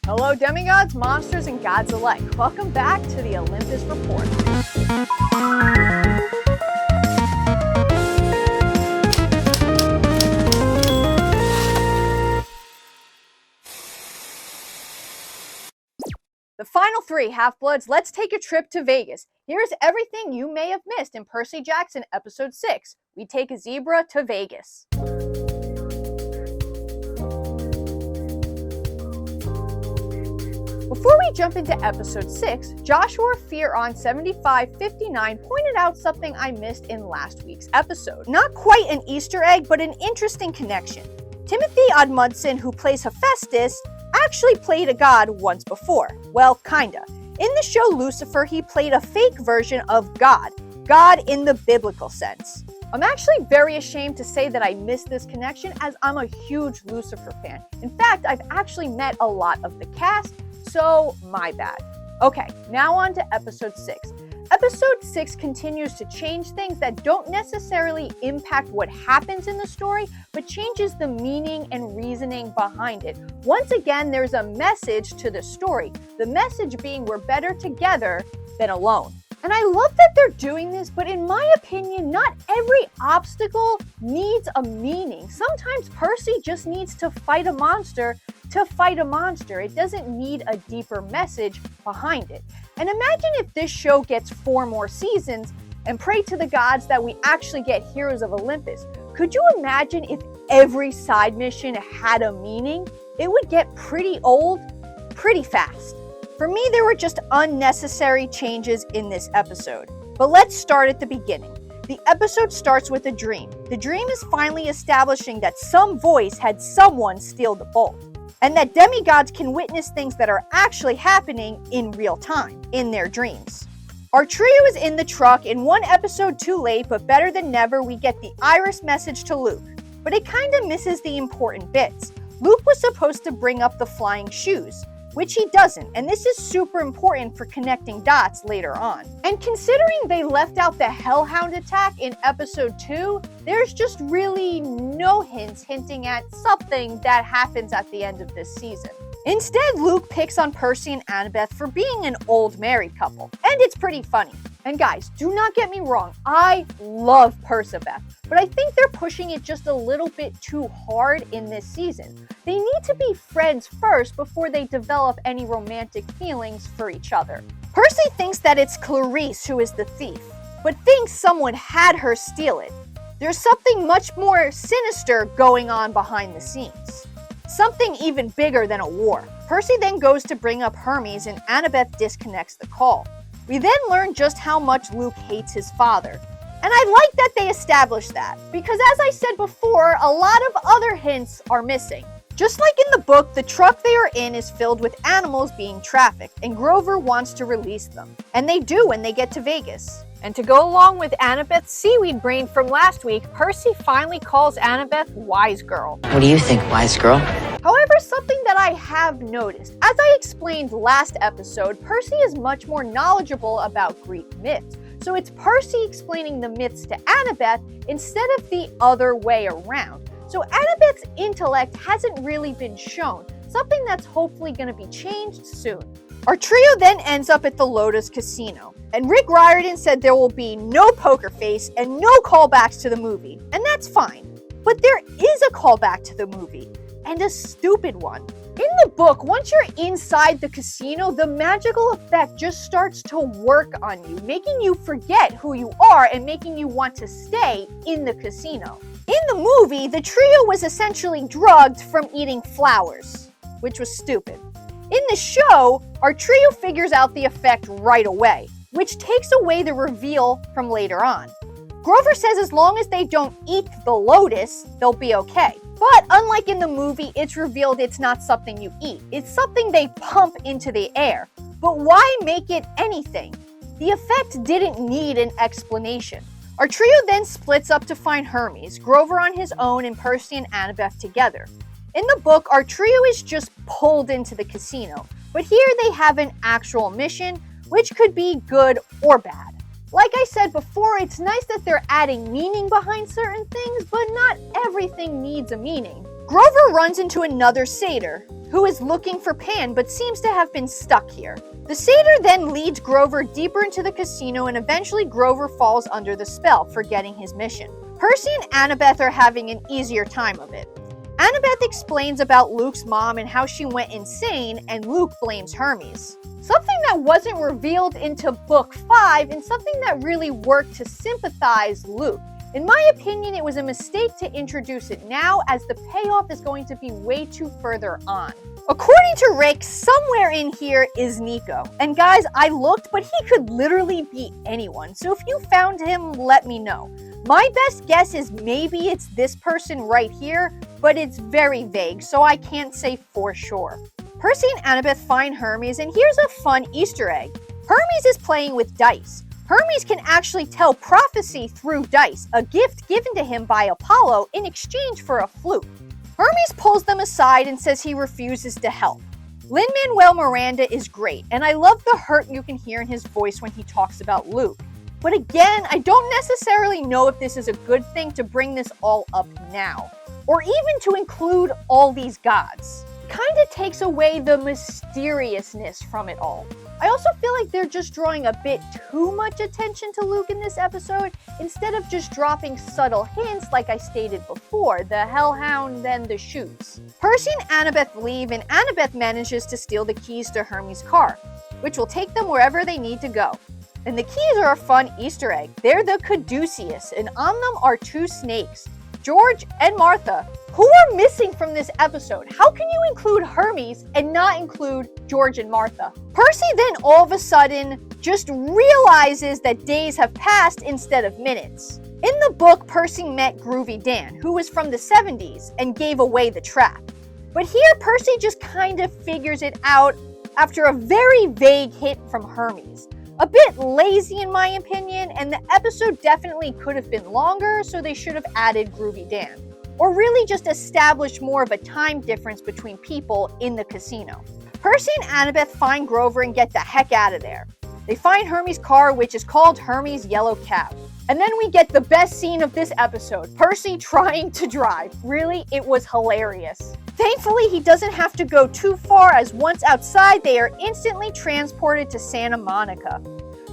Hello, demigods, monsters, and gods alike. Welcome back to the Olympus Report. The final three, Half-Bloods, let's take a trip to Vegas. Here's everything you may have missed in Percy Jackson Episode 6. We take a zebra to Vegas. Before we jump into Episode 6, Joshua Fearon 7559 pointed out something I missed in last week's episode. Not quite an Easter egg, but an interesting connection. Timothy Odmundson, who plays Hephaestus, actually played a god once before. Well, kinda. In the show Lucifer, he played a fake version of God in the biblical sense. I'm actually very ashamed to say that I missed this connection, as I'm a huge Lucifer fan. In fact, I've actually met a lot of the cast, so my bad. Okay, now on to Episode 6. Episode 6 continues to change things that don't necessarily impact what happens in the story, but changes the meaning and reasoning behind it. Once again, there's a message to the story. The message being we're better together than alone. And I love that they're doing this, but in my opinion, not every obstacle needs a meaning. Sometimes Percy just needs to fight a monster to fight a monster. It doesn't need a deeper message behind it. And imagine if this show gets 4 more seasons, and pray to the gods that we actually get Heroes of Olympus. Could you imagine if every side mission had a meaning? It would get pretty old pretty fast. For me, there were just unnecessary changes in this episode. But let's start at the beginning. The episode starts with a dream. The dream is finally establishing that some voice had someone steal the bolt, and that demigods can witness things that are actually happening in real time, in their dreams. Our trio is in the truck. In one episode too late, but better than never, we get the Iris message to Luke. But it kinda misses the important bits. Luke was supposed to bring up the flying shoes, which he doesn't, and this is super important for connecting dots later on. And considering they left out the Hellhound attack in episode 2, there's just really no hints hinting at something that happens at the end of this season. Instead, Luke picks on Percy and Annabeth for being an old married couple, and it's pretty funny. And guys, do not get me wrong, I love Percabeth, but I think they're pushing it just a little bit too hard in this season. They need to be friends first before they develop any romantic feelings for each other. Percy thinks that it's Clarice who is the thief, but thinks someone had her steal it. There's something much more sinister going on behind the scenes. Something even bigger than a war. Percy then goes to bring up Hermes, and Annabeth disconnects the call. We then learn just how much Luke hates his father. And I like that they established that, because as I said before, a lot of other hints are missing. Just like in the book, the truck they are in is filled with animals being trafficked, and Grover wants to release them. And they do when they get to Vegas. And to go along with Annabeth's seaweed brain from last week, Percy finally calls Annabeth Wise Girl. What do you think, Wise Girl? However, something that I have noticed, as I explained last episode, Percy is much more knowledgeable about Greek myths. So it's Percy explaining the myths to Annabeth instead of the other way around. So Annabeth's intellect hasn't really been shown, something that's hopefully going to be changed soon. Our trio then ends up at the Lotus Casino, and Rick Riordan said there will be no poker face and no callbacks to the movie, and that's fine. But there is a callback to the movie, and a stupid one. In the book, once you're inside the casino, the magical effect just starts to work on you, making you forget who you are and making you want to stay in the casino. In the movie, the trio was essentially drugged from eating flowers, which was stupid. In the show, our trio figures out the effect right away, which takes away the reveal from later on. Grover says as long as they don't eat the lotus, they'll be okay. But unlike in the movie, it's revealed it's not something you eat. It's something they pump into the air. But why make it anything? The effect didn't need an explanation. Our trio then splits up to find Hermes, Grover on his own, and Percy and Annabeth together. In the book, our trio is just pulled into the casino, but here they have an actual mission, which could be good or bad. Like I said before, it's nice that they're adding meaning behind certain things, but not everything needs a meaning. Grover runs into another satyr, who is looking for Pan but seems to have been stuck here. The satyr then leads Grover deeper into the casino, and eventually Grover falls under the spell, forgetting his mission. Percy and Annabeth are having an easier time of it. Annabeth explains about Luke's mom and how she went insane, and Luke blames Hermes. Something that wasn't revealed into book 5 and something that really worked to sympathize Luke. In my opinion, it was a mistake to introduce it now, as the payoff is going to be way too further on. According to Rick, somewhere in here is Nico. And guys, I looked, but he could literally be anyone. So if you found him, let me know. My best guess is maybe it's this person right here, but it's very vague, so I can't say for sure. Percy and Annabeth find Hermes, and here's a fun Easter egg. Hermes is playing with dice. Hermes can actually tell prophecy through dice, a gift given to him by Apollo in exchange for a flute. Hermes pulls them aside and says he refuses to help. Lin-Manuel Miranda is great, and I love the hurt you can hear in his voice when he talks about Luke. But again, I don't necessarily know if this is a good thing to bring this all up now, or even to include all these gods. It kind of takes away the mysteriousness from it all. I also feel like they're just drawing a bit too much attention to Luke in this episode, instead of just dropping subtle hints like I stated before, the hellhound and the shoes. Percy and Annabeth leave, and Annabeth manages to steal the keys to Hermes' car, which will take them wherever they need to go. And the keys are a fun Easter egg. They're the caduceus, and on them are two snakes, George and Martha, who are missing from this episode. How can you include Hermes and not include George and Martha? Percy then all of a sudden just realizes that days have passed instead of minutes. In the book, Percy met Groovy Dan, who was from the 70s, and gave away the trap. But here, Percy just kind of figures it out after a very vague hint from Hermes. A bit lazy in my opinion, and the episode definitely could have been longer, so they should have added Groovy Dan. Or really just established more of a time difference between people in the casino. Percy and Annabeth find Grover and get the heck out of there. They find Hermes' car, which is called Hermes' Yellow Cab. And then we get the best scene of this episode, Percy trying to drive. Really, it was hilarious. Thankfully, he doesn't have to go too far, as once outside, they are instantly transported to Santa Monica.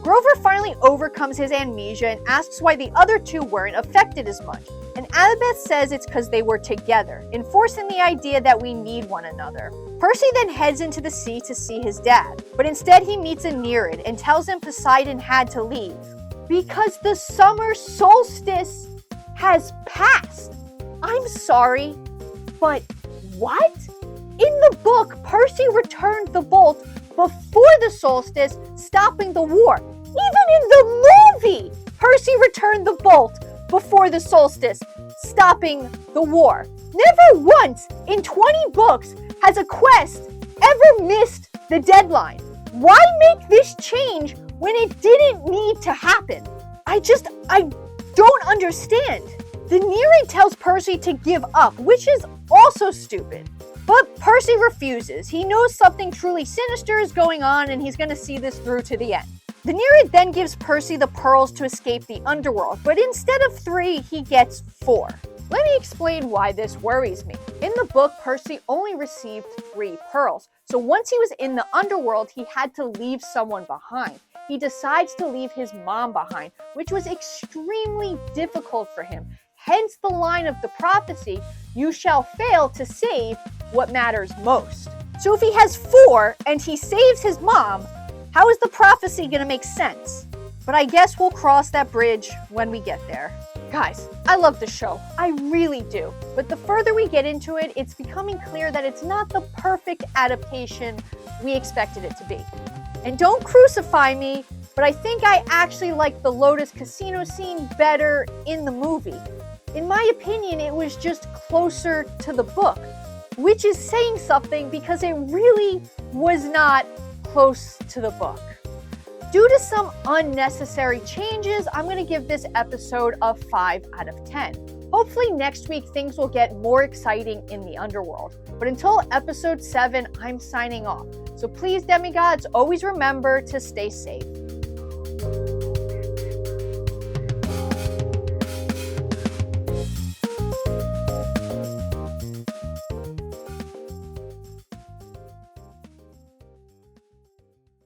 Grover finally overcomes his amnesia and asks why the other two weren't affected as much. And Annabeth says it's because they were together, enforcing the idea that we need one another. Percy then heads into the sea to see his dad, but instead he meets a Nereid and tells him Poseidon had to leave because the summer solstice has passed. I'm sorry, but what? In the book, Percy returned the bolt before the solstice, stopping the war. Even in the movie, Percy returned the bolt before the solstice, stopping the war. Never once in 20 books has a quest ever missed the deadline. Why make this change when it didn't need to happen? I don't understand. The Nereid tells Percy to give up, which is also stupid. But Percy refuses. He knows something truly sinister is going on, and he's going to see this through to the end. The Nereid then gives Percy the pearls to escape the underworld, but instead of 3, he gets 4. Let me explain why this worries me. In the book, Percy only received 3 pearls, so once he was in the underworld, he had to leave someone behind. He decides to leave his mom behind, which was extremely difficult for him. Hence the line of the prophecy, "You shall fail to save what matters most." So if he has 4 and he saves his mom, how is the prophecy going to make sense? But I guess we'll cross that bridge when we get there. Guys, I love the show. I really do. But the further we get into it, it's becoming clear that it's not the perfect adaptation we expected it to be. And don't crucify me, but I think I actually like the Lotus Casino scene better in the movie. In my opinion, it was just closer to the book, which is saying something because it really was not close to the book. Due to some unnecessary changes, I'm going to give this episode a 5 out of 10. Hopefully next week things will get more exciting in the underworld. But until episode 7, I'm signing off. So please, demigods, always remember to stay safe.